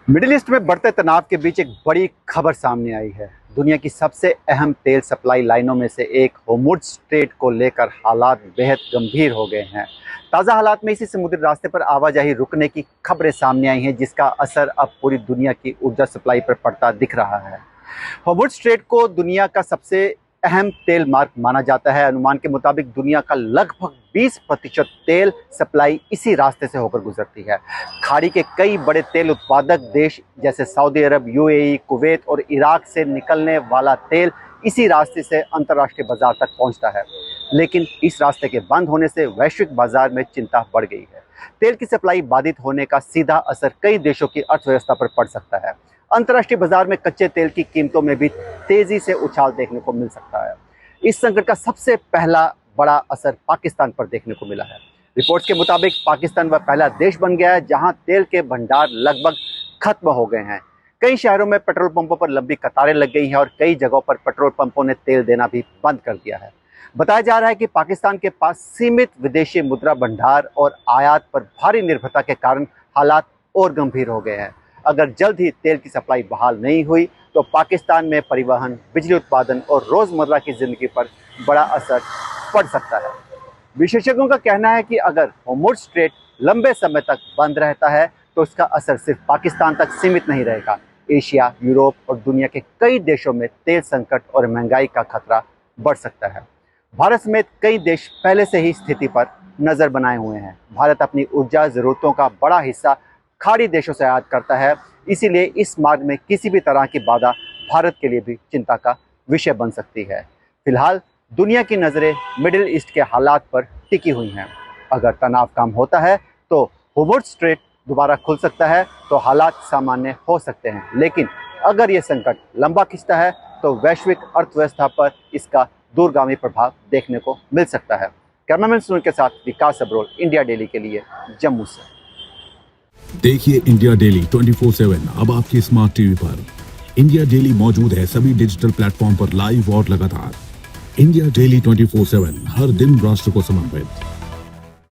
Middle east में बढ़ते तनाव के बीच एक बड़ी खबर सामने आई है। दुनिया की सबसे अहम तेल सप्लाई लाइनों में से एक होर्मुज़ स्ट्रेट को लेकर हालात बेहद गंभीर हो गए हैं। ताज़ा हालात में इसी समुद्री रास्ते पर आवाजाही रुकने की खबरें सामने आई हैं, जिसका असर अब पूरी दुनिया की ऊर्जा सप्लाई पर पड़ता दिख रहा है। होर्मुज़ स्ट्रेट को दुनिया का सबसे अहम तेल मार्ग माना जाता है। अनुमान के मुताबिक दुनिया का लगभग 20% तेल सप्लाई इसी रास्ते से होकर गुजरती है। खाड़ी के कई बड़े तेल उत्पादक देश जैसे सऊदी अरब, यूएई, कुवैत और इराक से निकलने वाला तेल इसी रास्ते से अंतर्राष्ट्रीय बाजार तक पहुंचता है। लेकिन इस रास्ते के बंद होने से वैश्विक बाजार में चिंता बढ़ गई है। तेल की सप्लाई बाधित होने का सीधा असर कई देशों की अर्थव्यवस्था पर पड़ सकता है। अंतर्राष्ट्रीय बाजार में कच्चे तेल की कीमतों में भी तेजी से उछाल देखने को मिल सकता है। इस संकट का सबसे पहला बड़ा असर पाकिस्तान पर देखने को मिला है। रिपोर्ट्स के मुताबिक पाकिस्तान वह पहला देश बन गया है जहां तेल के भंडार लगभग खत्म हो गए हैं। कई शहरों में पेट्रोल पंपों पर लंबी कतारें लग गई हैं और कई जगहों पर पेट्रोल पंपों ने तेल देना भी बंद कर दिया है। बताया जा रहा है कि पाकिस्तान के पास सीमित विदेशी मुद्रा भंडार और आयात पर भारी निर्भरता के कारण हालात और गंभीर हो गए हैं। अगर जल्द ही तेल की सप्लाई बहाल नहीं हुई तो पाकिस्तान में परिवहन, बिजली उत्पादन और रोज़मर्रा की ज़िंदगी पर बड़ा असर पड़ सकता है। विशेषज्ञों का कहना है कि अगर होर्मुज़ स्ट्रेट लंबे समय तक बंद रहता है तो इसका असर सिर्फ पाकिस्तान तक सीमित नहीं रहेगा। एशिया, यूरोप और दुनिया के कई देशों में तेल संकट और महंगाई का खतरा बढ़ सकता है। भारत समेत कई देश पहले से ही स्थिति पर नज़र बनाए हुए हैं। भारत अपनी ऊर्जा ज़रूरतों का बड़ा हिस्सा खाड़ी देशों से आयात करता है, इसीलिए इस मार्ग में किसी भी तरह की बाधा भारत के लिए भी चिंता का विषय बन सकती है। फिलहाल दुनिया की नज़रें मिडिल ईस्ट के हालात पर टिकी हुई हैं। अगर तनाव कम होता है तो होर्मुज़ स्ट्रेट दोबारा खुल सकता है तो हालात सामान्य हो सकते हैं, लेकिन अगर ये संकट लंबा खिंचता है तो वैश्विक अर्थव्यवस्था पर इसका दूरगामी प्रभाव देखने को मिल सकता है। कैमरामैन सुनील के साथ विकास अब्रोल, इंडिया डेली के लिए जम्मू से। देखिए इंडिया डेली 24/7 अब आपके स्मार्ट टीवी पर। इंडिया डेली मौजूद है सभी डिजिटल प्लेटफॉर्म पर लाइव और लगातार। इंडिया डेली 24/7 हर दिन राष्ट्र को समर्पित।